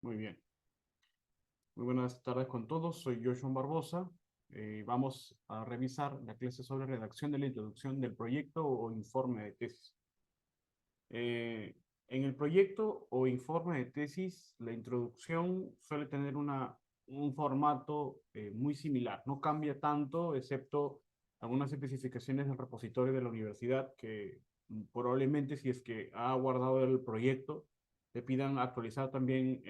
Muy bien. Muy buenas tardes con todos. Soy Joshua Barbosa. Vamos a revisar la clase sobre redacción de la introducción del proyecto o informe de tesis. Eh, en el proyecto o informe de tesis, la introducción suele tener un formato muy similar. No cambia tanto, excepto algunas especificaciones del repositorio de la universidad que probablemente si es que ha guardado el proyecto, te pidan actualizar también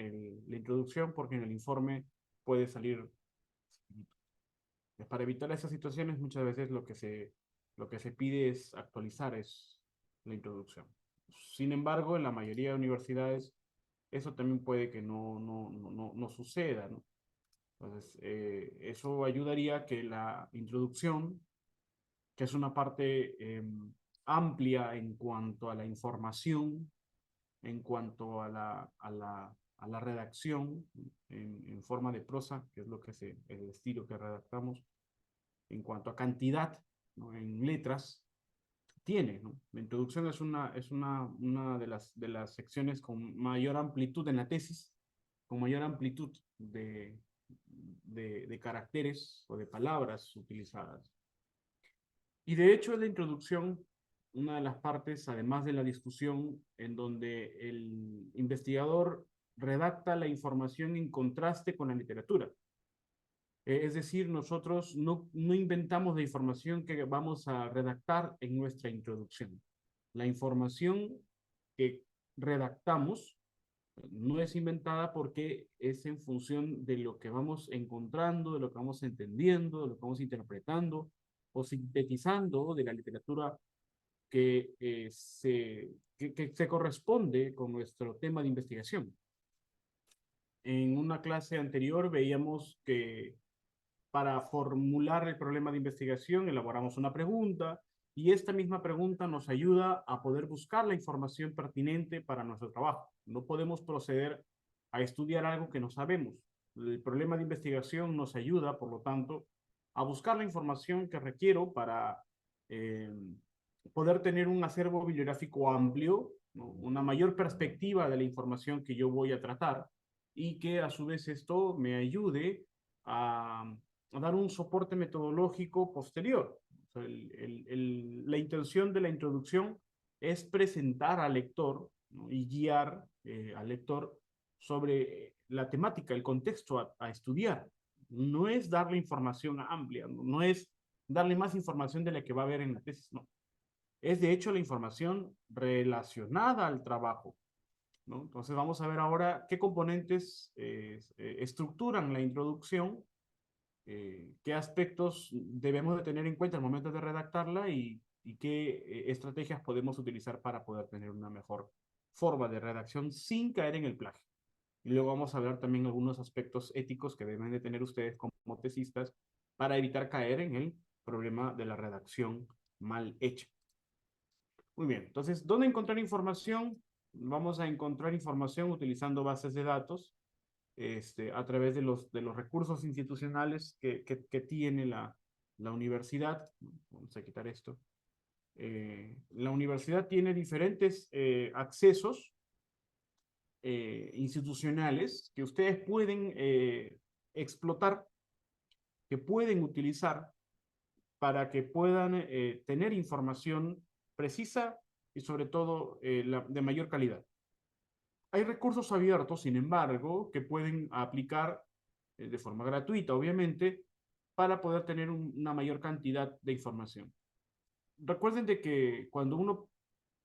la introducción porque en el informe puede salir. Para evitar esas situaciones, muchas veces lo que se pide es actualizar es la introducción. Sin embargo, en la mayoría de universidades, eso también puede que no suceda, ¿no? Entonces, eso ayudaría a que la introducción, que es una parte amplia en cuanto a la información, en cuanto a a la redacción en forma de prosa, que es el estilo que redactamos, en cuanto a cantidad, ¿no? En letras, tiene, ¿no? La introducción una de las secciones con mayor amplitud en la tesis, con mayor amplitud de caracteres o de palabras utilizadas. Y de hecho es la introducción una de las partes, además de la discusión, en donde el investigador redacta la información en contraste con la literatura. Es decir, nosotros no inventamos la información que vamos a redactar en nuestra introducción. La información que redactamos no es inventada porque es en función de lo que vamos encontrando, de lo que vamos entendiendo, de lo que vamos interpretando o sintetizando de la literatura que se corresponde con nuestro tema de investigación. En una clase anterior veíamos que para formular el problema de investigación, elaboramos una pregunta y esta misma pregunta nos ayuda a poder buscar la información pertinente para nuestro trabajo. No podemos proceder a estudiar algo que no sabemos. El problema de investigación nos ayuda, por lo tanto, a buscar la información que requiero para eh, poder tener un acervo bibliográfico amplio, ¿no? Una mayor perspectiva de la información que yo voy a tratar y que a su vez esto me ayude a dar un soporte metodológico posterior. O sea, la intención de la introducción es presentar al lector, ¿no? Y guiar al lector sobre la temática, el contexto a estudiar. No es darle información amplia, no es darle más información de la que va a haber en la tesis, no. Es de hecho la información relacionada al trabajo, ¿no? Entonces vamos a ver ahora qué componentes estructuran la introducción, qué aspectos debemos de tener en cuenta al momento de redactarla y qué estrategias podemos utilizar para poder tener una mejor forma de redacción sin caer en el plagio. Y luego vamos a ver también algunos aspectos éticos que deben de tener ustedes como tesistas para evitar caer en el problema de la redacción mal hecha. Muy bien, entonces, ¿dónde encontrar información? Vamos a encontrar información utilizando bases de datos a través de los recursos institucionales que tiene la universidad. Vamos a quitar esto. La universidad tiene diferentes accesos institucionales que ustedes pueden explotar, que pueden utilizar para que puedan tener información precisa y sobre todo de mayor calidad. Hay recursos abiertos, sin embargo, que pueden aplicar de forma gratuita, obviamente, para poder tener una mayor cantidad de información. Recuerden de que cuando uno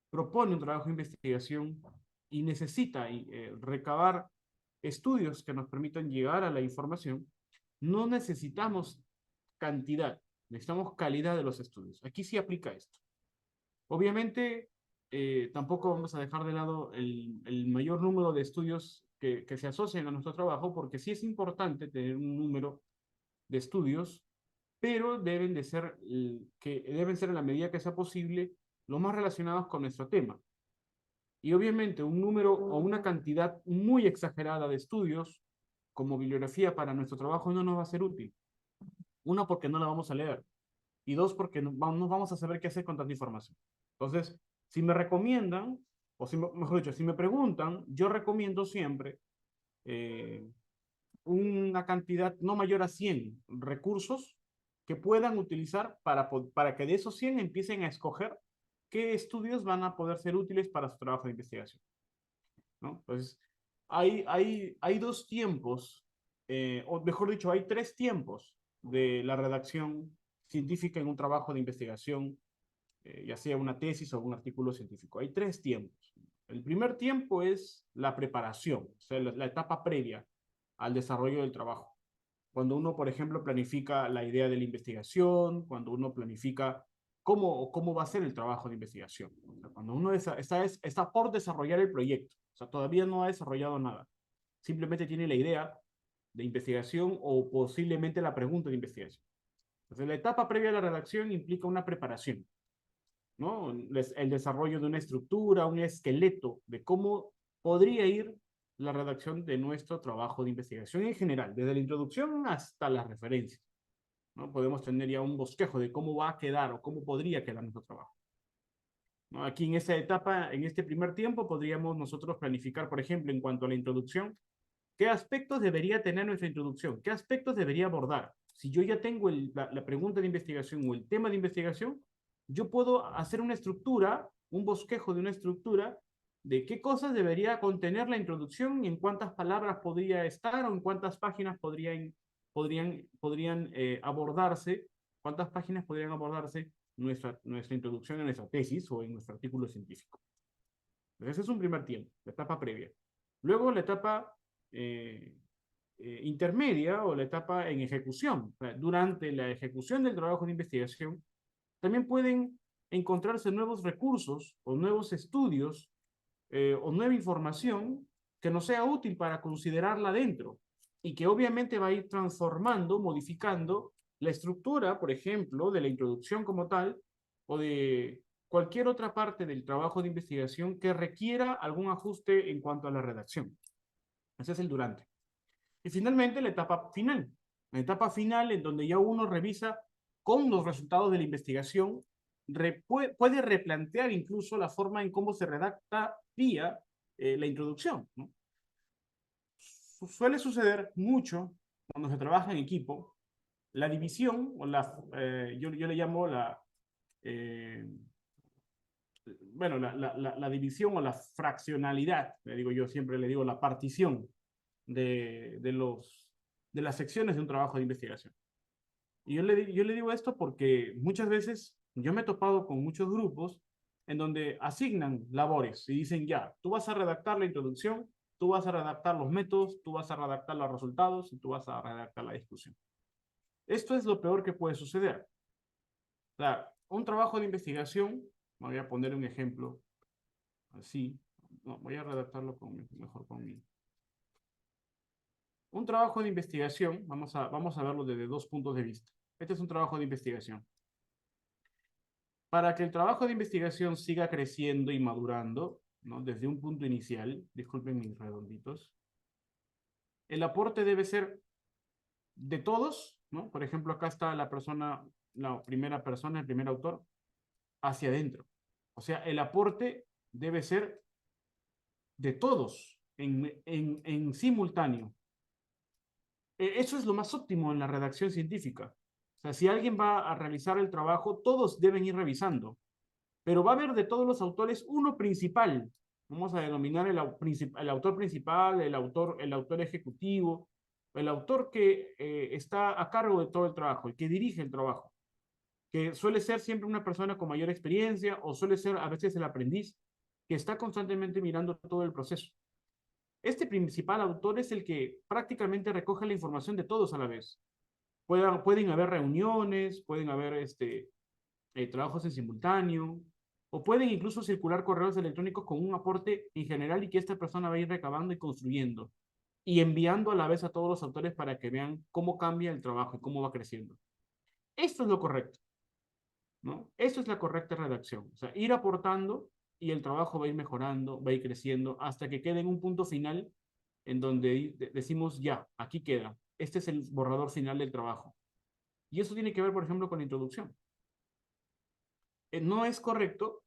propone un trabajo de investigación y necesita recabar estudios que nos permitan llegar a la información, no necesitamos cantidad, necesitamos calidad de los estudios. Aquí sí aplica esto. Obviamente, tampoco vamos a dejar de lado el mayor número de estudios que se asocian a nuestro trabajo, porque sí es importante tener un número de estudios, pero deben ser en la medida que sea posible lo más relacionados con nuestro tema. Y obviamente un número o una cantidad muy exagerada de estudios como bibliografía para nuestro trabajo no nos va a ser útil. Uno, porque no la vamos a leer. Y dos, porque no vamos a saber qué hacer con tanta información. Entonces, si me recomiendan, mejor dicho, si me preguntan, yo recomiendo siempre eh, una cantidad no mayor a 100 recursos que puedan utilizar para que de esos 100 empiecen a escoger qué estudios van a poder ser útiles para su trabajo de investigación, ¿no? Entonces, hay dos tiempos, o mejor dicho, hay tres tiempos de la redacción científica en un trabajo de investigación, ya sea una tesis o un artículo científico. Hay tres tiempos. El primer tiempo es la preparación, o sea, la etapa previa al desarrollo del trabajo. Cuando uno, por ejemplo, planifica la idea de la investigación, cuando uno planifica cómo va a ser el trabajo de investigación. O sea, cuando uno está por desarrollar el proyecto, o sea, todavía no ha desarrollado nada, simplemente tiene la idea de investigación o posiblemente la pregunta de investigación. Entonces, la etapa previa a la redacción implica una preparación, ¿no? El desarrollo de una estructura, un esqueleto de cómo podría ir la redacción de nuestro trabajo de investigación en general, desde la introducción hasta las referencias, ¿no? Podemos tener ya un bosquejo de cómo va a quedar o cómo podría quedar nuestro trabajo, ¿no? Aquí en esta etapa, en este primer tiempo, podríamos nosotros planificar, por ejemplo, en cuanto a la introducción, ¿qué aspectos debería tener nuestra introducción? ¿Qué aspectos debería abordar? Si yo ya tengo la pregunta de investigación o el tema de investigación, yo puedo hacer una estructura, un bosquejo de una estructura de qué cosas debería contener la introducción y en cuántas palabras podría estar o en cuántas páginas podrían abordarse, cuántas páginas podrían abordarse nuestra introducción en nuestra tesis o en nuestro artículo científico. Entonces, ese es un primer tiempo, la etapa previa. Luego la etapa eh, intermedia o la etapa en ejecución. O sea, durante la ejecución del trabajo de investigación, también pueden encontrarse nuevos recursos o nuevos estudios o nueva información que nos sea útil para considerarla dentro y que obviamente va a ir transformando, modificando la estructura, por ejemplo, de la introducción como tal o de cualquier otra parte del trabajo de investigación que requiera algún ajuste en cuanto a la redacción. Ese es el durante. Y finalmente la etapa final en donde ya uno revisa con los resultados de la investigación, puede replantear incluso la forma en cómo se redacta vía la introducción, ¿no? Suele suceder mucho cuando se trabaja en equipo, la división, o yo le llamo eh, la división o la fraccionalidad, le digo yo, siempre le digo la partición de, de, los, de las secciones de un trabajo de investigación. Y yo le digo esto porque muchas veces yo me he topado con muchos grupos en donde asignan labores y dicen, ya, tú vas a redactar la introducción, tú vas a redactar los métodos, tú vas a redactar los resultados y tú vas a redactar la discusión. Esto es lo peor que puede suceder. O sea, un trabajo de investigación, voy a poner un ejemplo así, no, voy a redactarlo mejor conmigo. Un trabajo de investigación, vamos a verlo desde dos puntos de vista. Este es un trabajo de investigación. Para que el trabajo de investigación siga creciendo y madurando, ¿no? Desde un punto inicial, disculpen mis redonditos, el aporte debe ser de todos, ¿no? Por ejemplo, acá está la primera persona, el primer autor, hacia adentro. O sea, el aporte debe ser de todos en simultáneo. Eso es lo más óptimo en la redacción científica. O sea, si alguien va a realizar el trabajo, todos deben ir revisando, pero va a haber de todos los autores uno principal. Vamos a denominar el autor principal, el autor ejecutivo, el autor que está a cargo de todo el trabajo, el que dirige el trabajo, que suele ser siempre una persona con mayor experiencia o suele ser a veces el aprendiz que está constantemente mirando todo el proceso. Este principal autor es el que prácticamente recoge la información de todos a la vez. Pueden haber reuniones, pueden haber trabajos en simultáneo, o pueden incluso circular correos electrónicos con un aporte en general y que esta persona va a ir recabando y construyendo y enviando a la vez a todos los autores para que vean cómo cambia el trabajo y cómo va creciendo. Esto es lo correcto, ¿no? Esto es la correcta redacción. O sea, ir aportando y el trabajo va a ir mejorando, va a ir creciendo hasta que quede en un punto final en donde decimos, ya, aquí queda. Este es el borrador final del trabajo. Y eso tiene que ver, por ejemplo, con la introducción. No es correcto,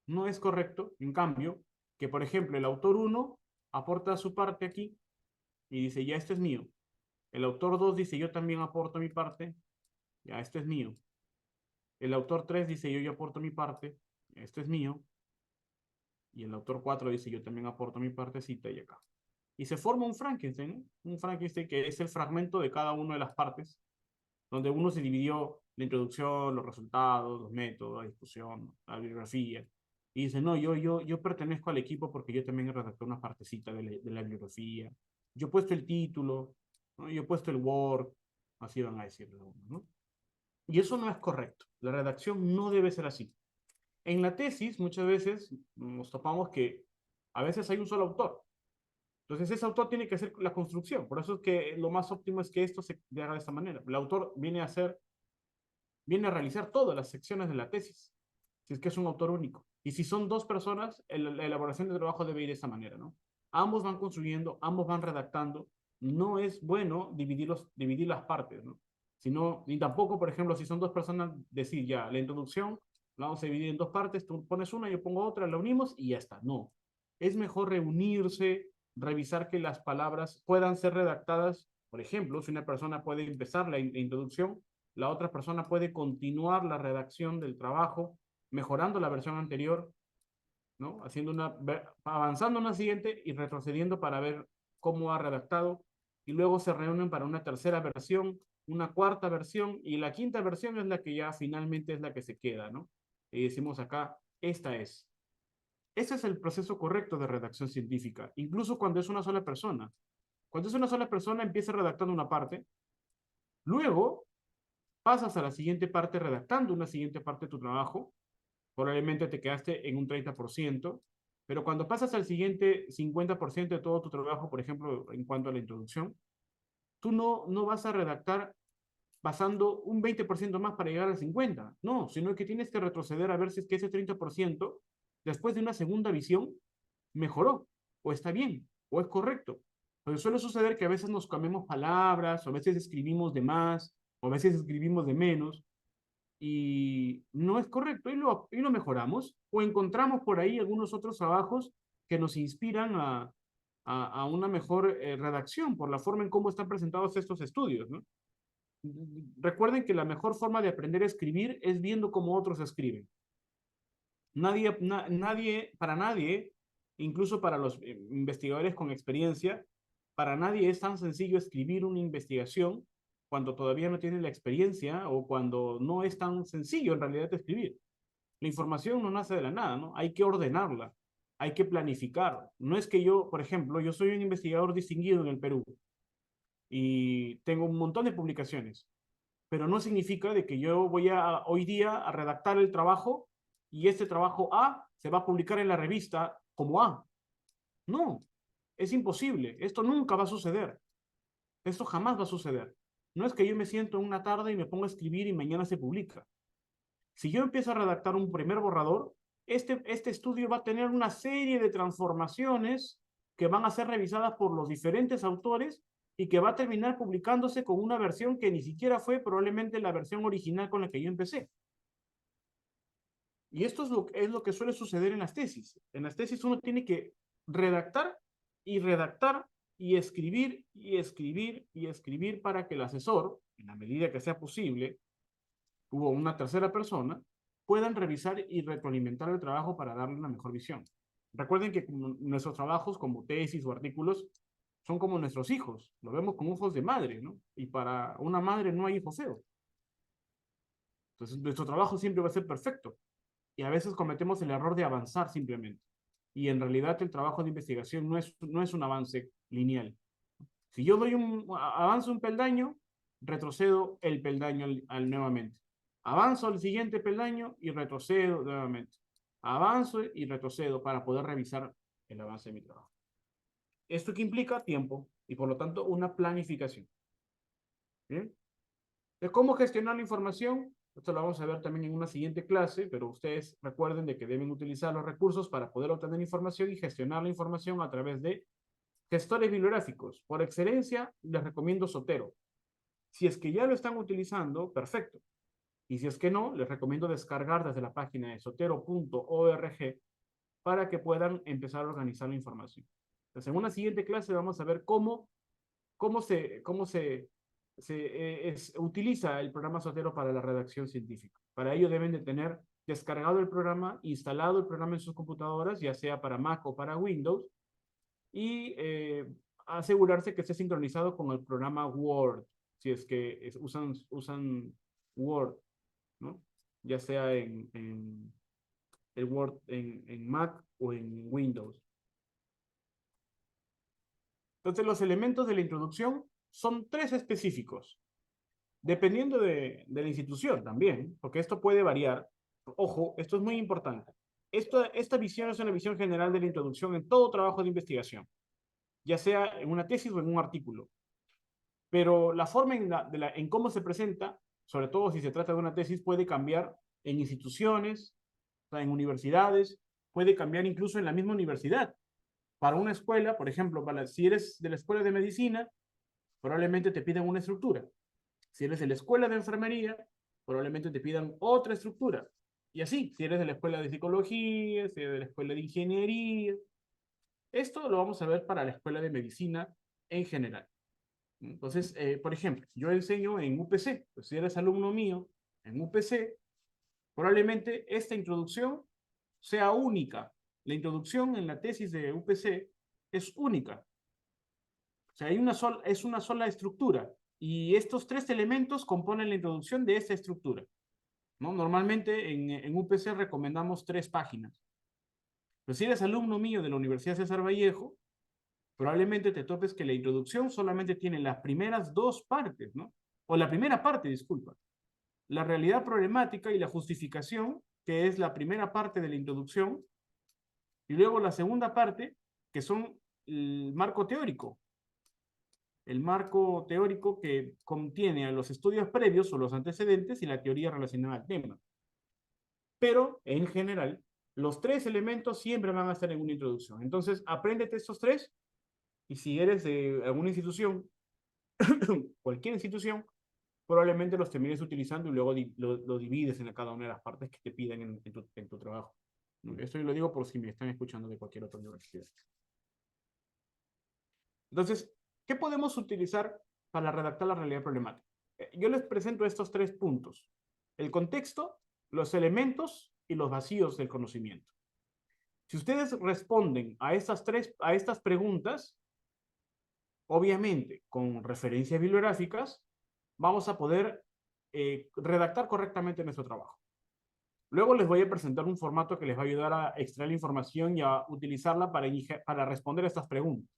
no es correcto, en cambio, que, por ejemplo, el autor 1 aporta su parte aquí y dice, ya, esto es mío. El autor 2 dice, yo también aporto mi parte, ya, esto es mío. El autor 3 dice, yo aporto mi parte, esto es mío. Y el autor 4 dice, yo también aporto mi partecita y acá. Y se forma un Frankenstein, ¿no? Un Frankenstein que es el fragmento de cada una de las partes, donde uno se dividió la introducción, los resultados, los métodos, la discusión, la bibliografía. Y dice, no, yo pertenezco al equipo porque yo también he redactado una partecita de la bibliografía. Yo he puesto el título, ¿no? Yo he puesto el Word, así van a decirlo, ¿no? Y eso no es correcto. La redacción no debe ser así. En la tesis, muchas veces nos topamos que a veces hay un solo autor. Entonces, ese autor tiene que hacer la construcción. Por eso es que lo más óptimo es que esto se haga de esta manera. El autor viene a realizar todas las secciones de la tesis, si es que es un autor único. Y si son dos personas, la elaboración del trabajo debe ir de esa manera, ¿no? Ambos van construyendo, ambos van redactando. No es bueno dividir las partes, ¿no? Sino, ni tampoco, por ejemplo, si son dos personas, decir ya, la introducción la vamos a dividir en dos partes, tú pones una, yo pongo otra, la unimos y ya está. No. Es mejor reunirse, revisar que las palabras puedan ser redactadas. Por ejemplo, si una persona puede empezar la introducción, la otra persona puede continuar la redacción del trabajo, mejorando la versión anterior, ¿no? Avanzando una siguiente y retrocediendo para ver cómo ha redactado, y luego se reúnen para una tercera versión, una cuarta versión, y la quinta versión es la que ya finalmente es la que se queda, ¿no? Y decimos acá, esta es. Ese es el proceso correcto de redacción científica, incluso cuando es una sola persona. Cuando es una sola persona, empieza redactando una parte, luego pasas a la siguiente parte redactando una siguiente parte de tu trabajo, probablemente te quedaste en un 30%, pero cuando pasas al siguiente 50% de todo tu trabajo, por ejemplo, en cuanto a la introducción, tú no vas a redactar pasando un 20% más para llegar al 50%, no, sino que tienes que retroceder a ver si es que ese 30%, después de una segunda visión, mejoró, o está bien, o es correcto. Pero suele suceder que a veces nos cambiamos palabras, o a veces escribimos de más, o a veces escribimos de menos, y no es correcto, y lo mejoramos, o encontramos por ahí algunos otros trabajos que nos inspiran a una mejor redacción por la forma en cómo están presentados estos estudios, ¿no? Recuerden que la mejor forma de aprender a escribir es viendo cómo otros escriben. Para nadie, incluso para los investigadores con experiencia, para nadie es tan sencillo escribir una investigación cuando todavía no tienen la experiencia o cuando no es tan sencillo en realidad escribir. La información no nace de la nada, ¿no? Hay que ordenarla, hay que planificar. No es que yo, por ejemplo, yo soy un investigador distinguido en el Perú y tengo un montón de publicaciones, pero no significa de que yo voy hoy día a redactar el trabajo y este trabajo A se va a publicar en la revista como A. No, es imposible. Esto nunca va a suceder. Esto jamás va a suceder. No es que yo me siento una tarde y me pongo a escribir y mañana se publica. Si yo empiezo a redactar un primer borrador, este estudio va a tener una serie de transformaciones que van a ser revisadas por los diferentes autores y que va a terminar publicándose con una versión que ni siquiera fue probablemente la versión original con la que yo empecé. Y esto es lo que suele suceder en las tesis. En las tesis uno tiene que redactar y redactar y escribir y escribir y escribir para que el asesor, en la medida que sea posible, o una tercera persona, puedan revisar y retroalimentar el trabajo para darle una mejor visión. Recuerden que nuestros trabajos como tesis o artículos son como nuestros hijos, lo vemos como ojos de madre, ¿no? Y para una madre no hay hijo feo. Entonces, nuestro trabajo siempre va a ser perfecto. Y a veces cometemos el error de avanzar simplemente. Y en realidad el trabajo de investigación no es un avance lineal. Si yo avanzo un peldaño, retrocedo el peldaño nuevamente. Avanzo al siguiente peldaño y retrocedo nuevamente. Avanzo y retrocedo para poder revisar el avance de mi trabajo. Esto que implica tiempo y por lo tanto una planificación. ¿Bien? De cómo gestionar la información, esto lo vamos a ver también en una siguiente clase, pero ustedes recuerden de que deben utilizar los recursos para poder obtener información y gestionar la información a través de gestores bibliográficos. Por excelencia, les recomiendo Zotero. Si es que ya lo están utilizando, perfecto. Y si es que no, les recomiendo descargar desde la página de zotero.org para que puedan empezar a organizar la información. Entonces, en una siguiente clase vamos a ver cómo cómo se utiliza el programa Zotero para la redacción científica. Para ello deben de tener descargado el programa, instalado el programa en sus computadoras, ya sea para Mac o para Windows, y asegurarse que esté sincronizado con el programa Word, si es que usan Word, ¿no? Ya sea en el Word en Mac o en Windows. Entonces, los elementos de la introducción son 3 específicos, dependiendo de la institución también, porque esto puede variar. Ojo, esto es muy importante. Esta visión es una visión general de la introducción en todo trabajo de investigación, ya sea en una tesis o en un artículo. Pero la forma en cómo se presenta, sobre todo si se trata de una tesis, puede cambiar en instituciones, o sea, en universidades, puede cambiar incluso en la misma universidad. Para una escuela, por ejemplo, si eres de la escuela de medicina, probablemente te pidan una estructura. Si eres de la escuela de enfermería, probablemente te pidan otra estructura. Y así, si eres de la escuela de psicología, si eres de la escuela de ingeniería. Esto lo vamos a ver para la escuela de medicina en general. Entonces, por ejemplo, yo enseño en UPC, pues si eres alumno mío en UPC, probablemente esta introducción sea única. La introducción en la tesis de UPC es única. O sea, es una sola estructura. Y estos 3 elementos componen la introducción de esta estructura, ¿no? Normalmente en UPC recomendamos 3 páginas. Pero si eres alumno mío de la Universidad César Vallejo, probablemente te topes que la introducción solamente tiene las primeras 2 partes, ¿no? O la primera parte, disculpa. La realidad problemática y la justificación, que es la primera parte de la introducción, y luego la segunda parte, que son el marco teórico. El marco teórico que contiene a los estudios previos o los antecedentes y la teoría relacionada al tema. Pero, en general, los 3 elementos siempre van a estar en una introducción. Entonces, apréndete estos 3 y si eres de alguna institución, cualquier institución, probablemente los termines utilizando y luego lo divides en cada una de las partes que te piden en tu trabajo. Esto yo lo digo por si me están escuchando de cualquier otra universidad. Entonces, ¿qué podemos utilizar para redactar la realidad problemática? Yo les presento estos 3 puntos. El contexto, los elementos y los vacíos del conocimiento. Si ustedes responden a estas preguntas, obviamente con referencias bibliográficas, vamos a poder redactar correctamente nuestro trabajo. Luego les voy a presentar un formato que les va a ayudar a extraer la información y a utilizarla para responder a estas preguntas.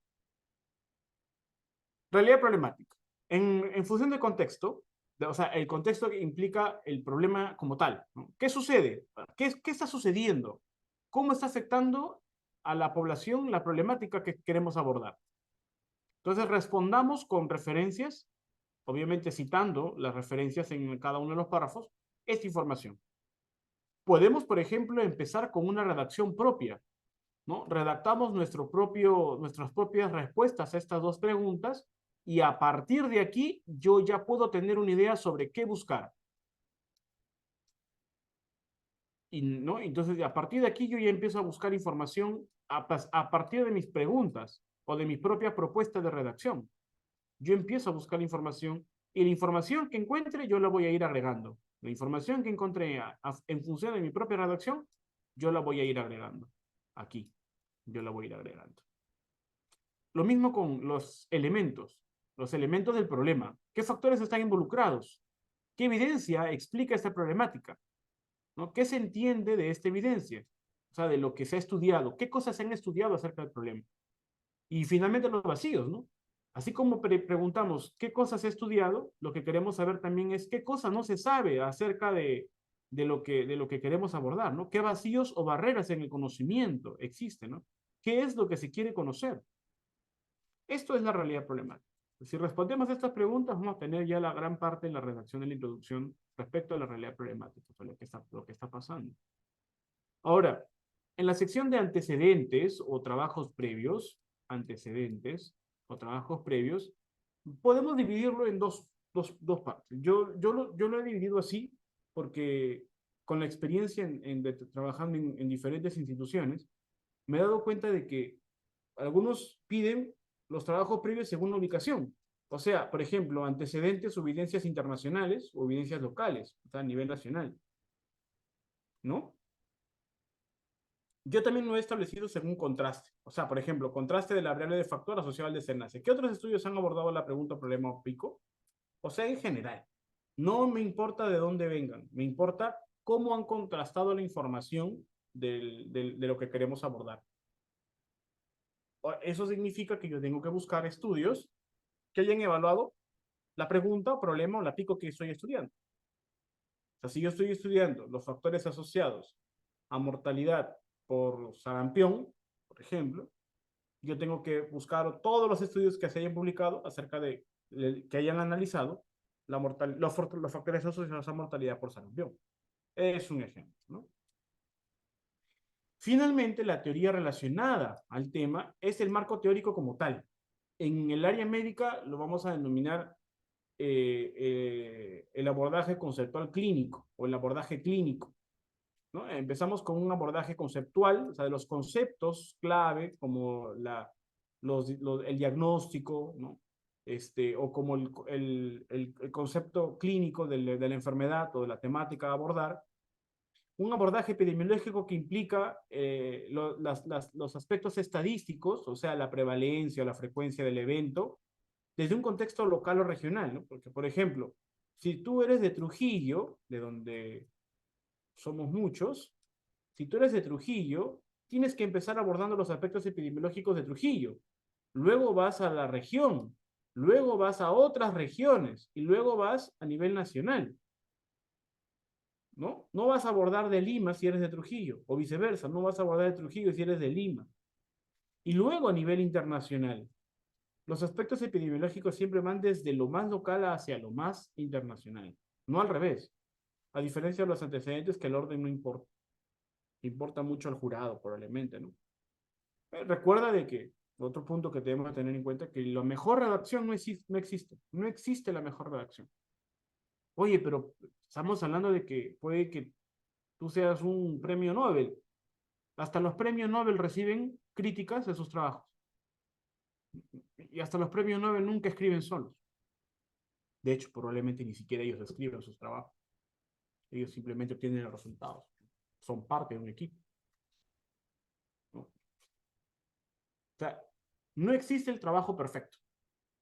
Realidad problemática. En función del contexto, o sea, el contexto que implica el problema como tal, ¿no? ¿Qué sucede? ¿Qué está sucediendo? ¿Cómo está afectando a la población la problemática que queremos abordar? Entonces, respondamos con referencias, obviamente citando las referencias en cada uno de los párrafos, esta información. Podemos, por ejemplo, empezar con una redacción propia, ¿no? Redactamos nuestras propias respuestas a estas 2 preguntas y a partir de aquí yo ya puedo tener una idea sobre qué buscar. Y, ¿no? Entonces, a partir de aquí yo ya empiezo a buscar información a partir de mis preguntas o de mi propia propuesta de redacción. Yo empiezo a buscar información y la información que encuentre yo la voy a ir agregando. La información que encontré en función de mi propia redacción, yo la voy a ir agregando. Aquí, yo la voy a ir agregando. Lo mismo con los elementos del problema. ¿Qué factores están involucrados? ¿Qué evidencia explica esta problemática? ¿No? ¿Qué se entiende de esta evidencia? O sea, de lo que se ha estudiado. ¿Qué cosas se han estudiado acerca del problema? Y finalmente los vacíos, ¿no? Así como preguntamos qué cosas se ha estudiado, lo que queremos saber también es qué cosa no se sabe acerca de lo que queremos abordar, ¿no? ¿Qué vacíos o barreras en el conocimiento existen, ¿no? ¿Qué es lo que se quiere conocer? Esto es la realidad problemática. Si respondemos a estas preguntas, vamos a tener ya la gran parte de la redacción de la introducción respecto a la realidad problemática, o sea, lo que está pasando. Ahora, en la sección de antecedentes o trabajos previos, podemos dividirlo en dos partes. Yo lo he dividido así porque con la experiencia trabajando en diferentes instituciones, me he dado cuenta de que algunos piden los trabajos previos según la ubicación. O sea, por ejemplo, antecedentes o evidencias internacionales o evidencias locales, o sea, a nivel nacional, ¿no? Yo también lo he establecido según contraste. O sea, por ejemplo, contraste de la variable de factor asociado al desenlace. ¿Qué otros estudios han abordado la pregunta, problema o pico? O sea, en general. No me importa de dónde vengan, me importa cómo han contrastado la información de lo que queremos abordar. Eso significa que yo tengo que buscar estudios que hayan evaluado la pregunta, problema o la pico que estoy estudiando. O sea, si yo estoy estudiando los factores asociados a mortalidad por sarampión, por ejemplo, yo tengo que buscar todos los estudios que se hayan publicado acerca que hayan analizado los factores asociados a mortalidad por sarampión. Es un ejemplo, ¿no? Finalmente, la teoría relacionada al tema es el marco teórico como tal. En el área médica lo vamos a denominar el abordaje conceptual clínico o el abordaje clínico, ¿no? Empezamos con un abordaje conceptual, o sea, de los conceptos clave como el diagnóstico, ¿no? O como el concepto clínico de la enfermedad o de la temática a abordar. Un abordaje epidemiológico que implica los aspectos estadísticos, o sea, la prevalencia o la frecuencia del evento, desde un contexto local o regional, ¿no? Porque, por ejemplo, si tú eres de Trujillo, de donde somos muchos, si tú eres de Trujillo, tienes que empezar abordando los aspectos epidemiológicos de Trujillo. Luego vas a la región, luego vas a otras regiones y luego vas a nivel nacional, ¿no? No vas a abordar de Lima si eres de Trujillo, o viceversa, no vas a abordar de Trujillo si eres de Lima. Y luego a nivel internacional. Los aspectos epidemiológicos siempre van desde lo más local hacia lo más internacional, no al revés. A diferencia de los antecedentes, que el orden no importa. Importa mucho al jurado, probablemente, ¿no? Recuerda de que, otro punto que debemos tener en cuenta, que la mejor redacción no existe la mejor redacción. Oye, pero estamos hablando de que puede que tú seas un premio Nobel. Hasta los premios Nobel reciben críticas de sus trabajos. Y hasta los premios Nobel nunca escriben solos. De hecho, probablemente ni siquiera ellos escriben sus trabajos. Ellos simplemente obtienen los resultados. Son parte de un equipo, ¿no? O sea, no existe el trabajo perfecto.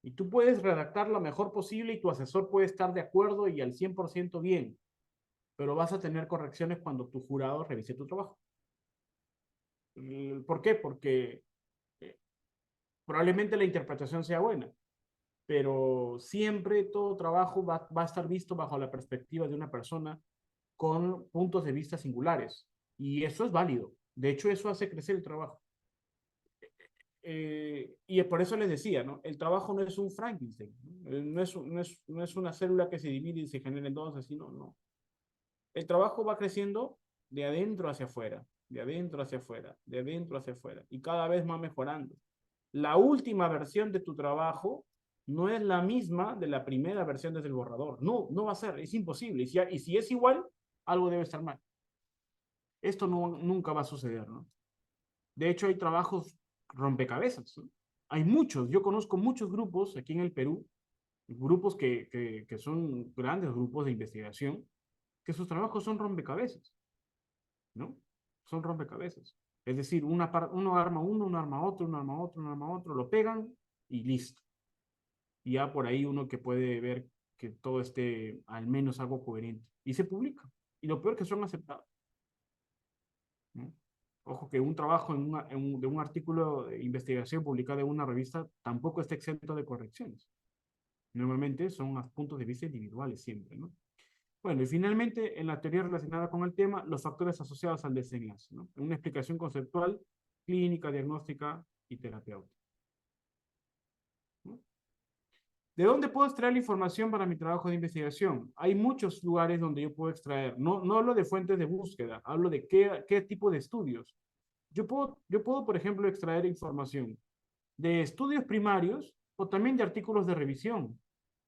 Y tú puedes redactar lo mejor posible y tu asesor puede estar de acuerdo y al 100% bien, pero vas a tener correcciones cuando tu jurado revise tu trabajo. ¿Por qué? Porque eh, probablemente la interpretación sea buena, pero siempre todo trabajo va a estar visto bajo la perspectiva de una persona con puntos de vista singulares. Y eso es válido. De hecho, eso hace crecer el trabajo. Y por eso les decía, ¿no? El trabajo no es un Frankenstein, ¿no? No es una célula que se divide y se genera en dos, así, no, no. El trabajo va creciendo de adentro hacia afuera, de adentro hacia afuera, de adentro hacia afuera, y cada vez va mejorando. La última versión de tu trabajo no es la misma de la primera versión desde el borrador. No, no va a ser, es imposible. Y si es igual, algo debe estar mal. Esto no, nunca va a suceder, ¿no? De hecho, hay trabajos rompecabezas, ¿no? Hay muchos, yo conozco muchos grupos aquí en el Perú, grupos que son grandes grupos de investigación, que sus trabajos son rompecabezas, ¿no? Son rompecabezas. Es decir, uno arma uno arma otro, uno arma otro, uno arma otro, lo pegan y listo. Y ya por ahí uno que puede ver que todo esté al menos algo coherente. Y se publica. Y lo peor es que son aceptados, ¿no? Ojo que un trabajo de un artículo de investigación publicado en una revista tampoco está exento de correcciones. Normalmente son puntos de vista individuales siempre, ¿no? Bueno, y finalmente, en la teoría relacionada con el tema, los factores asociados al desenlace, ¿no? Una explicación conceptual, clínica, diagnóstica y terapéutica, ¿no? ¿De dónde puedo extraer la información para mi trabajo de investigación? Hay muchos lugares donde yo puedo extraer. No, no hablo de fuentes de búsqueda, hablo de qué tipo de estudios. Yo puedo, por ejemplo, extraer información de estudios primarios o también de artículos de revisión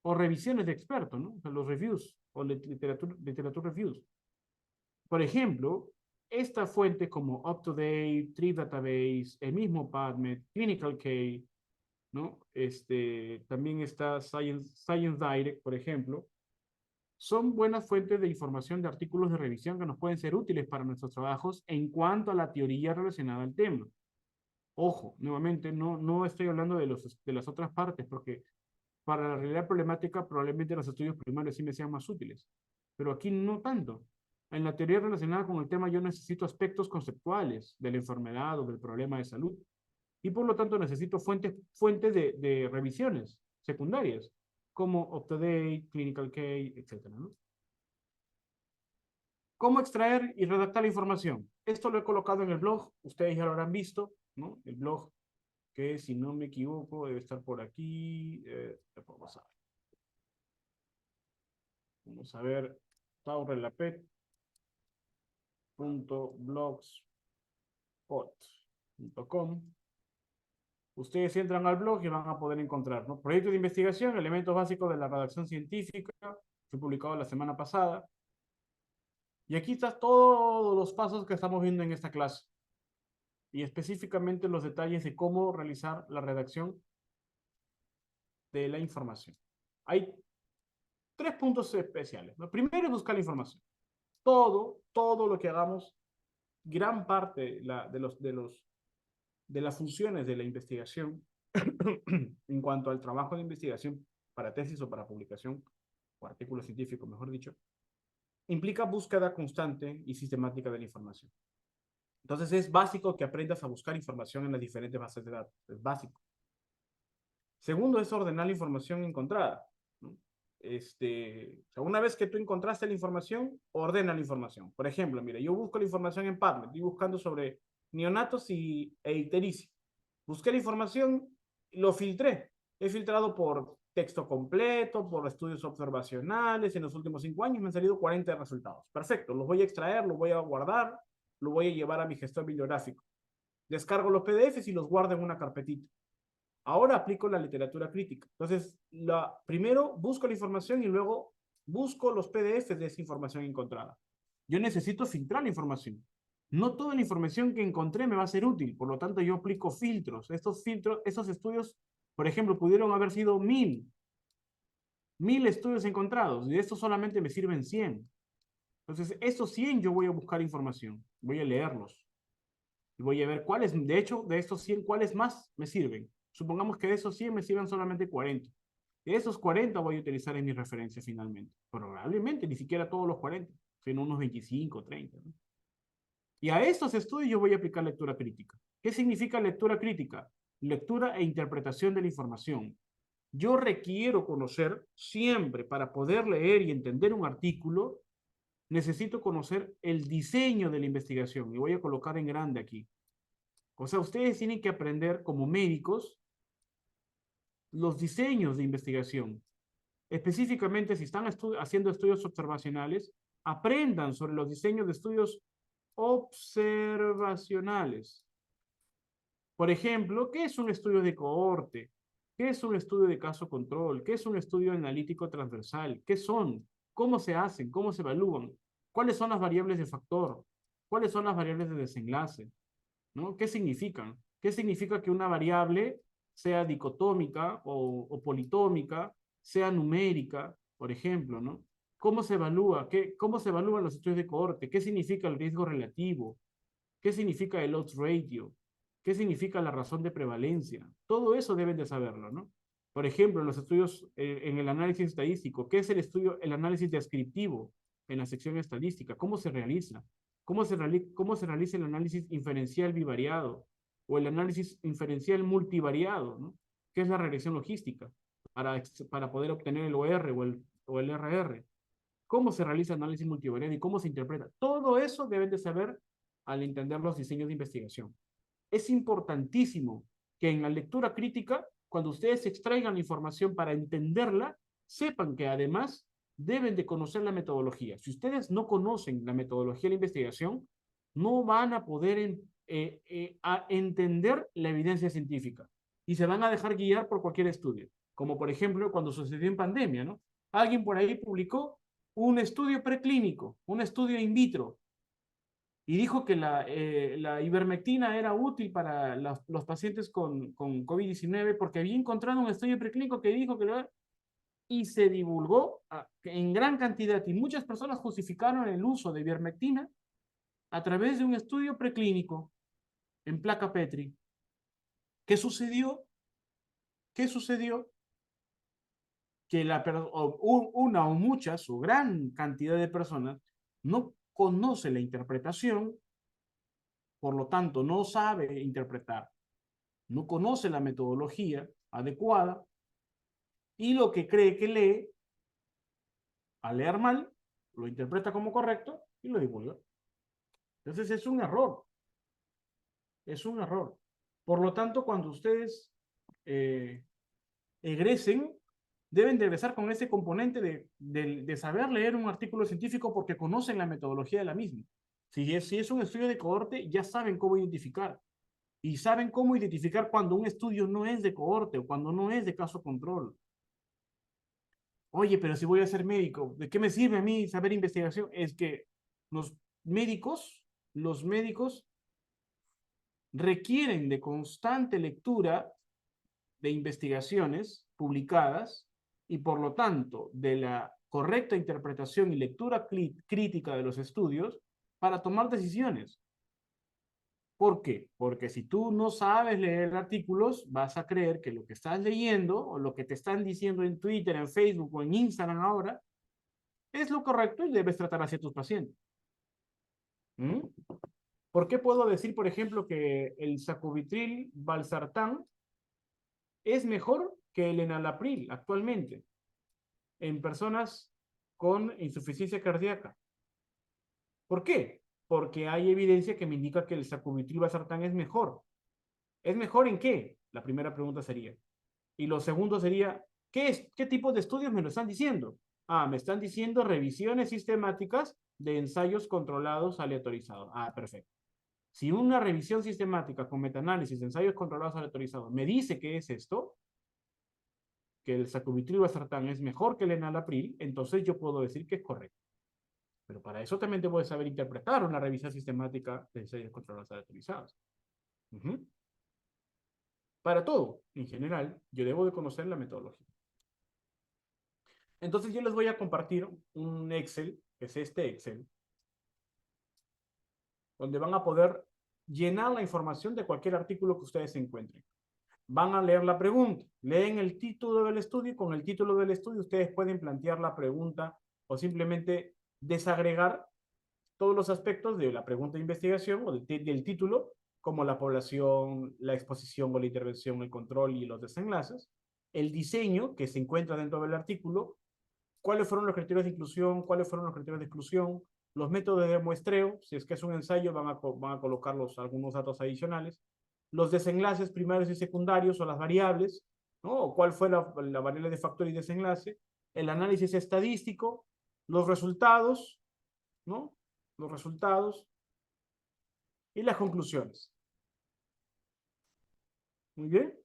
o revisiones de expertos, ¿no? O sea, los reviews o literature reviews. Por ejemplo, estas fuentes como UpToDate, Tree Database, el mismo PubMed, Clinical Key, ¿no? También está Science Direct, por ejemplo. Son buenas fuentes de información de artículos de revisión que nos pueden ser útiles para nuestros trabajos en cuanto a la teoría relacionada al tema. Ojo, nuevamente, no estoy hablando de las otras partes, porque para la realidad problemática probablemente los estudios primarios sí me sean más útiles, pero aquí no tanto. En la teoría relacionada con el tema yo necesito aspectos conceptuales de la enfermedad o del problema de salud y por lo tanto necesito fuentes de revisiones secundarias como UpToDate, Clinical Case, etcétera, ¿no? ¿Cómo extraer y redactar la información? Esto lo he colocado en el blog, ustedes ya lo habrán visto, ¿no? El blog que si no me equivoco debe estar por aquí. Vamos a ver, taurelapet.blogspot.com. Ustedes entran al blog y van a poder encontrar, ¿no? Proyecto de investigación, elementos básicos de la redacción científica, fue publicado la semana pasada. Y aquí están todos los pasos que estamos viendo en esta clase. Y específicamente los detalles de cómo realizar la redacción de la información. Hay tres puntos especiales. Lo primero es buscar la información. Todo lo que hagamos, gran parte de las funciones de la investigación en cuanto al trabajo de investigación para tesis o para publicación, o artículo científico, mejor dicho, implica búsqueda constante y sistemática de la información. Entonces es básico que aprendas a buscar información en las diferentes bases de datos. Es básico. Segundo es ordenar la información encontrada, ¿no? O sea, una vez que tú encontraste la información, ordena la información. Por ejemplo, mira, yo busco la información en PubMed, estoy buscando sobre neonatos e ictericia. Busqué la información, lo filtré. He filtrado por texto completo, por estudios observacionales. En los últimos 5 años me han salido 40 resultados. Perfecto, los voy a extraer, los voy a guardar, lo voy a llevar a mi gestor bibliográfico. Descargo los PDFs y los guardo en una carpetita. Ahora aplico la literatura crítica. Entonces, primero busco la información y luego busco los PDFs de esa información encontrada. Yo necesito filtrar la información. No toda la información que encontré me va a ser útil, por lo tanto yo aplico filtros. Estos filtros, estos estudios, por ejemplo, pudieron haber sido 1000 estudios encontrados, y de estos solamente me sirven 100. Entonces, estos 100 yo voy a buscar información, voy a leerlos, y voy a ver cuáles, de hecho, de estos 100, cuáles más me sirven. Supongamos que de esos 100 me sirvan solamente 40. De esos 40 voy a utilizar en mi referencia finalmente. Probablemente ni siquiera todos los 40, sino unos 25, 30, ¿no? Y a estos estudios yo voy a aplicar lectura crítica. ¿Qué significa lectura crítica? Lectura e interpretación de la información. Yo requiero conocer siempre, para poder leer y entender un artículo, necesito conocer el diseño de la investigación. Y voy a colocar en grande aquí. O sea, ustedes tienen que aprender como médicos los diseños de investigación. Específicamente, si están haciendo estudios observacionales, aprendan sobre los diseños de estudios observacionales. Por ejemplo, ¿qué es un estudio de cohorte? ¿Qué es un estudio de caso control? ¿Qué es un estudio analítico transversal? ¿Qué son? ¿Cómo se hacen? ¿Cómo se evalúan? ¿Cuáles son las variables de factor? ¿Cuáles son las variables de desenlace? ¿No? ¿Qué significan? ¿Qué significa que una variable sea dicotómica o politómica, sea numérica, por ejemplo, ¿no? ¿Cómo se evalúa? ¿Cómo se evalúan los estudios de cohorte? ¿Qué significa el riesgo relativo? ¿Qué significa el odds ratio? ¿Qué significa la razón de prevalencia? Todo eso deben de saberlo, ¿no? Por ejemplo, en los estudios, en el análisis estadístico, ¿qué es el análisis descriptivo en la sección estadística? ¿Cómo se realiza? ¿Cómo se realiza el análisis inferencial bivariado o el análisis inferencial multivariado, ¿no? ¿Qué es la regresión logística para poder obtener el OR o el RR? ¿Cómo se realiza el análisis multivariado y cómo se interpreta? Todo eso deben de saber al entender los diseños de investigación. Es importantísimo que en la lectura crítica, cuando ustedes extraigan la información para entenderla, sepan que además deben de conocer la metodología. Si ustedes no conocen la metodología de la investigación, no van a poder a entender la evidencia científica y se van a dejar guiar por cualquier estudio, como por ejemplo cuando sucedió en pandemia, ¿no? Alguien por ahí publicó un estudio preclínico, un estudio in vitro, y dijo que la ivermectina era útil para los pacientes con COVID-19 porque había encontrado un estudio preclínico que dijo que y se divulgó en gran cantidad y muchas personas justificaron el uso de ivermectina a través de un estudio preclínico en placa Petri. ¿Qué sucedió? ¿Qué sucedió? Que una o muchas o gran cantidad de personas no conoce la interpretación, por lo tanto no sabe interpretar, no conoce la metodología adecuada y lo que cree que lee, al leer mal, lo interpreta como correcto y lo divulga. Entonces es un error, es un error. Por lo tanto, cuando ustedes eh, egresen, deben de egresar con ese componente de saber leer un artículo científico porque conocen la metodología de la misma. Si es un estudio de cohorte, ya saben cómo identificar. Y saben cómo identificar cuando un estudio no es de cohorte o cuando no es de caso control. Oye, pero si voy a ser médico, ¿de qué me sirve a mí saber investigación? Es que los los médicos requieren de constante lectura de investigaciones publicadas y por lo tanto de la correcta interpretación y lectura crítica de los estudios para tomar decisiones. ¿Por qué? Porque si tú no sabes leer artículos, vas a creer que lo que estás leyendo o lo que te están diciendo en Twitter, en Facebook o en Instagram ahora es lo correcto y debes tratar hacia tus pacientes. ¿Mm? ¿Por qué puedo decir, por ejemplo, que el sacubitril valsartán es mejor que el enalapril actualmente en personas con insuficiencia cardíaca? ¿Por qué? Porque hay evidencia que me indica que el sacubitril valsartán es mejor. ¿Es mejor en qué? La primera pregunta sería. Y lo segundo sería, ¿qué tipo de estudios me lo están diciendo? Ah, me están diciendo revisiones sistemáticas de ensayos controlados aleatorizados. Ah, perfecto. Si una revisión sistemática con metaanálisis de ensayos controlados aleatorizados me dice que es esto, que el sacubitril valsartán es mejor que el enalapril, entonces yo puedo decir que es correcto. Pero para eso también debo de saber interpretar una revisión sistemática de ensayos controlados aleatorizados. Para todo, en general, yo debo de conocer la metodología. Entonces yo les voy a compartir un Excel, que es este Excel, donde van a poder llenar la información de cualquier artículo que ustedes encuentren. Van a leer la pregunta, leen el título del estudio y con el título del estudio ustedes pueden plantear la pregunta o simplemente desagregar todos los aspectos de la pregunta de investigación o del título, como la población, la exposición o la intervención, el control y los desenlaces, el diseño que se encuentra dentro del artículo, cuáles fueron los criterios de inclusión, cuáles fueron los criterios de exclusión, los métodos de muestreo, si es que es un ensayo, van a colocar algunos datos adicionales, los desenlaces primarios y secundarios o las variables, ¿no? O cuál fue la variable de factor y desenlace, el análisis estadístico, los resultados, ¿no? Los resultados y las conclusiones. Muy bien.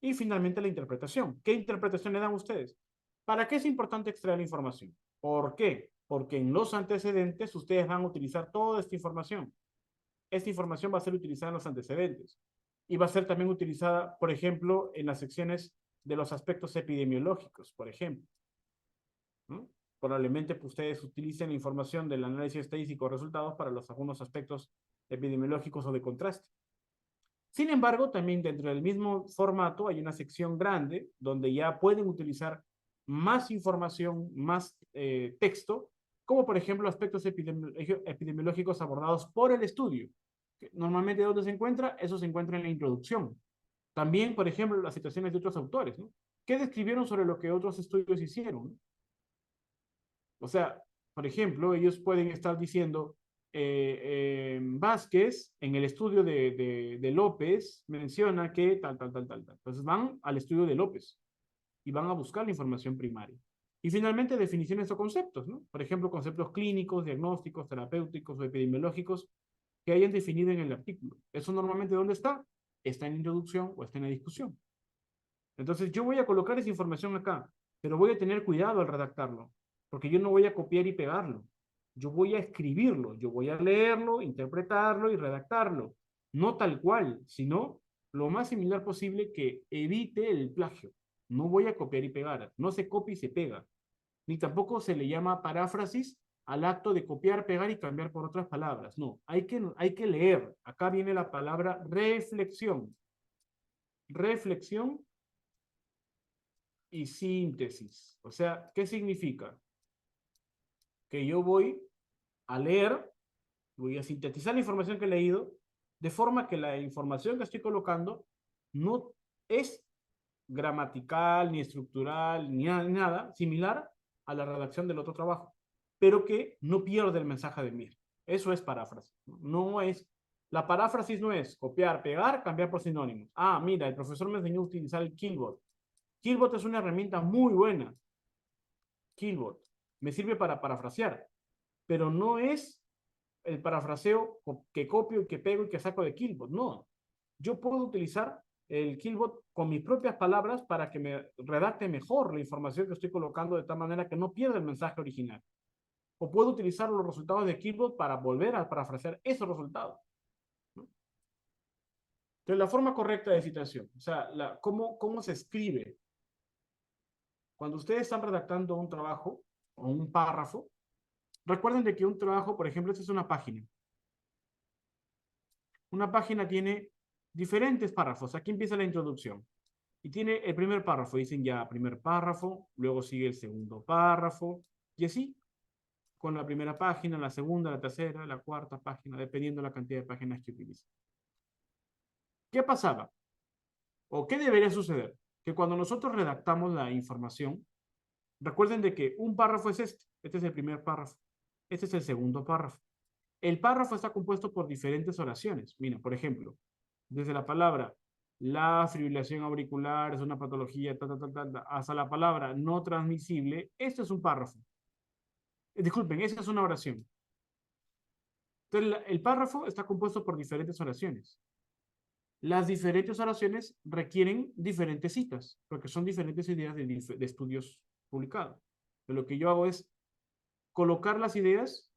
Y finalmente la interpretación. ¿Qué interpretación le dan ustedes? ¿Para qué es importante extraer la información? ¿Por qué? Porque en los antecedentes ustedes van a utilizar toda esta información. Esta información va a ser utilizada en los antecedentes y va a ser también utilizada, por ejemplo, en las secciones de los aspectos epidemiológicos, por ejemplo. ¿No? Probablemente pues, ustedes utilicen la información del análisis estadístico de resultados para algunos aspectos epidemiológicos o de contraste. Sin embargo, también dentro del mismo formato hay una sección grande donde ya pueden utilizar más información, más texto, como por ejemplo aspectos epidemiológicos abordados por el estudio. Normalmente, ¿dónde se encuentra? Eso se encuentra en la introducción. También, por ejemplo, las citaciones de otros autores, ¿no? ¿Qué describieron sobre lo que otros estudios hicieron? ¿No? O sea, por ejemplo, ellos pueden estar diciendo, Vázquez, en el estudio de López, menciona que tal, tal, tal, tal, tal. Entonces van al estudio de López y van a buscar la información primaria. Y finalmente, definiciones o conceptos, ¿no? Por ejemplo, conceptos clínicos, diagnósticos, terapéuticos o epidemiológicos que hayan definido en el artículo. ¿Eso normalmente dónde está? Está en la introducción o está en la discusión. Entonces, yo voy a colocar esa información acá, pero voy a tener cuidado al redactarlo, porque yo no voy a copiar y pegarlo. Yo voy a escribirlo, yo voy a leerlo, interpretarlo y redactarlo. No tal cual, sino lo más similar posible que evite el plagio. No voy a copiar y pegar. No se copia y se pega. Ni tampoco se le llama paráfrasis al acto de copiar, pegar y cambiar por otras palabras. No, hay que leer. Acá viene la palabra reflexión. Reflexión y síntesis. O sea, ¿qué significa? Que yo voy a leer, voy a sintetizar la información que he leído, de forma que la información que estoy colocando no es gramatical, ni estructural, ni nada similar a la redacción del otro trabajo, pero que no pierde el mensaje de mí. Eso es paráfrasis. No es, la paráfrasis no es copiar, pegar, cambiar por sinónimos. Ah, mira, el profesor me enseñó a utilizar el Killbot. Killbot es una herramienta muy buena. Killbot me sirve para parafrasear, pero no es el parafraseo que copio y que pego y que saco de Killbot. No, yo puedo utilizar el Killbot con mis propias palabras para que me redacte mejor la información que estoy colocando de tal manera que no pierda el mensaje original. O puedo utilizar los resultados de Killbot para volver a parafrasear esos resultados, ¿no? Entonces, la forma correcta de citación, o sea, cómo se escribe. Cuando ustedes están redactando un trabajo o un párrafo, recuerden de que un trabajo, por ejemplo, esta es una página. Una página tiene diferentes párrafos. Aquí empieza la introducción. Y tiene el primer párrafo. Dicen ya primer párrafo, luego sigue el segundo párrafo. Y así, con la primera página, la segunda, la tercera, la cuarta página, dependiendo de la cantidad de páginas que utilicen. ¿Qué pasaba? ¿O qué debería suceder? Que cuando nosotros redactamos la información, recuerden de que un párrafo es este. Este es el primer párrafo. Este es el segundo párrafo. El párrafo está compuesto por diferentes oraciones. Mira, por ejemplo, desde la palabra la fibrilación auricular es una patología, hasta la palabra no transmisible, esto es un párrafo. Disculpen, esa es una oración. Entonces, el párrafo está compuesto por diferentes oraciones. Las diferentes oraciones requieren diferentes citas, porque son diferentes ideas de estudios publicados. Pero lo que yo hago es colocar las ideas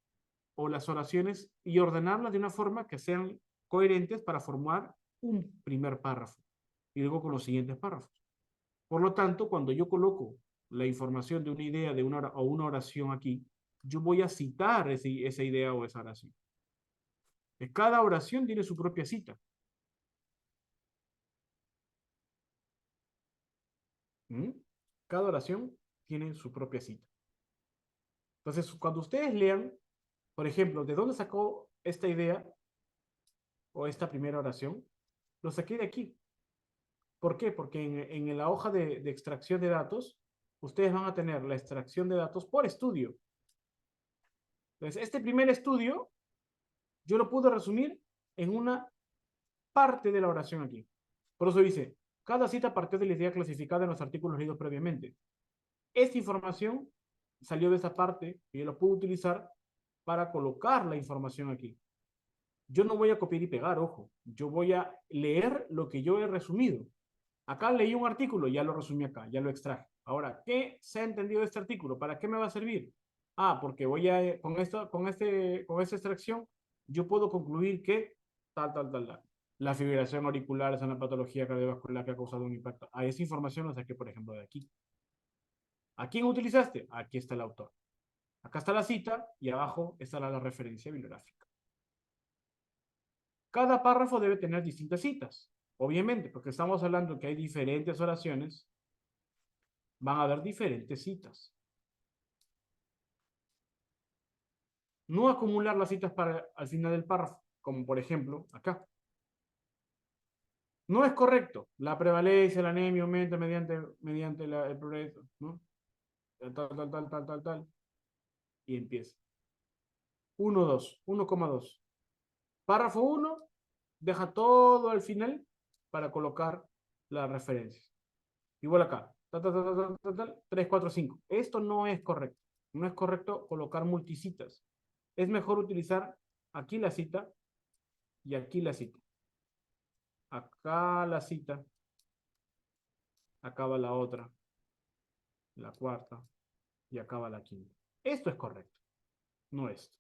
o las oraciones y ordenarlas de una forma que sean coherentes para formar un primer párrafo y luego con los siguientes párrafos. Por lo tanto, cuando yo coloco la información de una idea o una oración aquí, yo voy a citar esa idea o esa oración. Cada oración tiene su propia cita. ¿Mm? Cada oración tiene su propia cita. Entonces, cuando ustedes lean, por ejemplo, ¿de dónde sacó esta idea o esta primera oración? Lo saqué de aquí. ¿Por qué? Porque en la hoja de extracción de datos, ustedes van a tener la extracción de datos por estudio. Entonces, este primer estudio, yo lo puedo resumir en una parte de la oración aquí. Por eso dice, cada cita partió de la idea clasificada en los artículos leídos previamente. Esta información salió de esa parte y yo lo puedo utilizar para colocar la información aquí. Yo no voy a copiar y pegar, ojo. Yo voy a leer lo que yo he resumido. Acá leí un artículo, ya lo resumí acá, ya lo extraje. Ahora, ¿qué se ha entendido de este artículo? ¿Para qué me va a servir? Ah, porque con esta extracción, yo puedo concluir que tal. La fibrilación auricular es una patología cardiovascular que ha causado un impacto. A esa información la saqué, por ejemplo, de aquí. ¿A quién utilizaste? Aquí está el autor. Acá está la cita y abajo está la referencia bibliográfica. Cada párrafo debe tener distintas citas. Obviamente, porque estamos hablando que hay diferentes oraciones, van a haber diferentes citas. No acumular las citas al final del párrafo, como por ejemplo acá. No es correcto. La prevalencia, la anemia aumenta mediante el progreso, ¿no? Tal. Y empieza. 1,2. Párrafo 1, deja todo al final para colocar la referencia. Igual acá. 3, 4, 5. Esto no es correcto. No es correcto colocar multicitas. Es mejor utilizar aquí la cita y aquí la cita. Acá la cita, acaba la otra, la cuarta y acaba la quinta. Esto es correcto. no esto.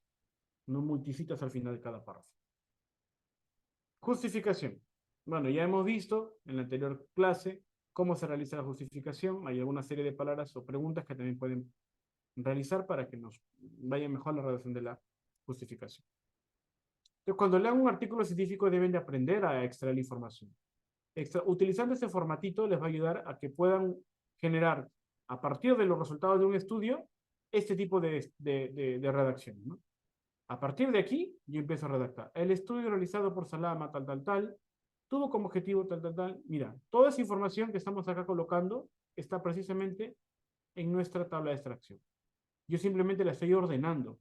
No multicitas al final de cada párrafo. Justificación. Bueno, ya hemos visto en la anterior clase cómo se realiza la justificación. Hay alguna serie de palabras o preguntas que también pueden realizar para que nos vaya mejor la redacción de la justificación. Entonces, cuando lean un artículo científico deben de aprender a extraer la información. Utilizando este formatito les va a ayudar a que puedan generar, a partir de los resultados de un estudio, este tipo de redacción, ¿no? A partir de aquí, yo empiezo a redactar. El estudio realizado por Salama, tal, tuvo como objetivo, tal. Mira, toda esa información que estamos acá colocando está precisamente en nuestra tabla de extracción. Yo simplemente la estoy ordenando.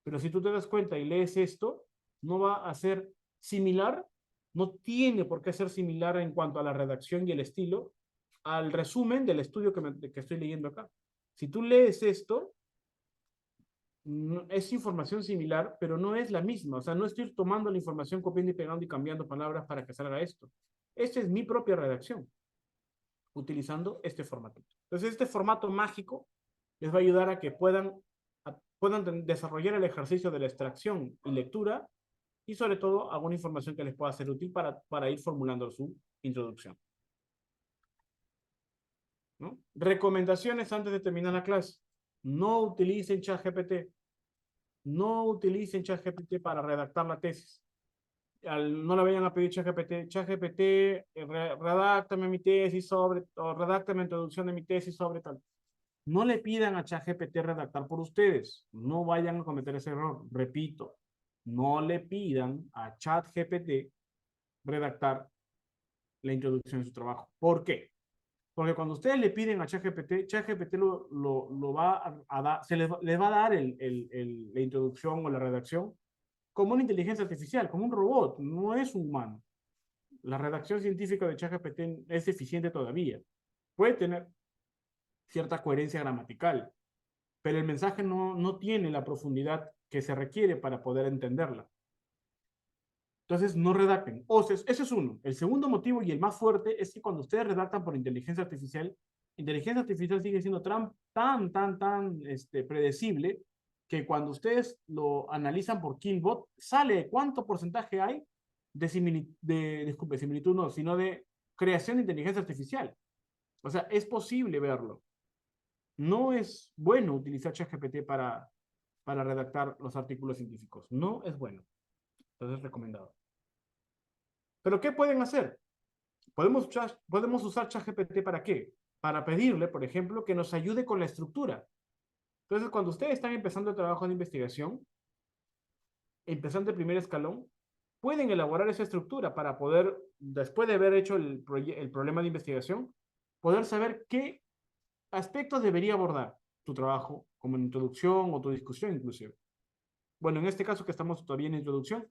Pero si tú te das cuenta y lees esto, no va a ser similar, no tiene por qué ser similar en cuanto a la redacción y el estilo al resumen del estudio que estoy leyendo acá. Si tú lees esto, es información similar, pero no es la misma. O sea, no estoy tomando la información, copiando y pegando y cambiando palabras para que salga esto. Esta es mi propia redacción, utilizando este formato. Entonces, este formato mágico les va a ayudar a que puedan desarrollar el ejercicio de la extracción y lectura y sobre todo alguna información que les pueda ser útil para ir formulando su introducción, ¿no? Recomendaciones antes de terminar la clase. No utilicen ChatGPT. No utilicen ChatGPT para redactar la tesis. No le vayan a pedir ChatGPT, redáctame mi tesis sobre, o redáctame introducción de mi tesis sobre tal. No le pidan a ChatGPT redactar por ustedes. No vayan a cometer ese error. Repito, no le pidan a ChatGPT redactar la introducción de su trabajo. ¿Por qué? Porque cuando ustedes le piden a ChatGPT, ChatGPT lo va a dar, les va a dar la introducción o la redacción como una inteligencia artificial, como un robot, no es un humano. La redacción científica de ChatGPT es eficiente todavía. Puede tener cierta coherencia gramatical, pero el mensaje no tiene la profundidad que se requiere para poder entenderla. Entonces, no redacten. Ese es uno. El segundo motivo y el más fuerte es que cuando ustedes redactan por inteligencia artificial sigue siendo tan predecible que cuando ustedes lo analizan por Killbot, sale cuánto porcentaje hay disculpe, similitud no, sino de creación de inteligencia artificial. O sea, es posible verlo. No es bueno utilizar ChatGPT para redactar los artículos científicos. No es bueno. Entonces, recomendado. ¿Pero qué pueden hacer? Podemos usar ChatGPT ¿para qué? Para pedirle, por ejemplo, que nos ayude con la estructura. Entonces, cuando ustedes están empezando el trabajo de investigación, empezando el primer escalón, pueden elaborar esa estructura para poder, después de haber hecho el problema de investigación, poder saber qué aspectos debería abordar tu trabajo, como en introducción o tu discusión inclusive. Bueno, en este caso que estamos todavía en introducción,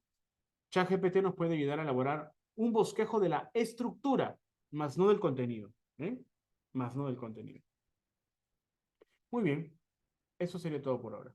ChatGPT nos puede ayudar a elaborar un bosquejo de la estructura, más no del contenido, ¿eh? Más no del contenido. Muy bien, eso sería todo por ahora.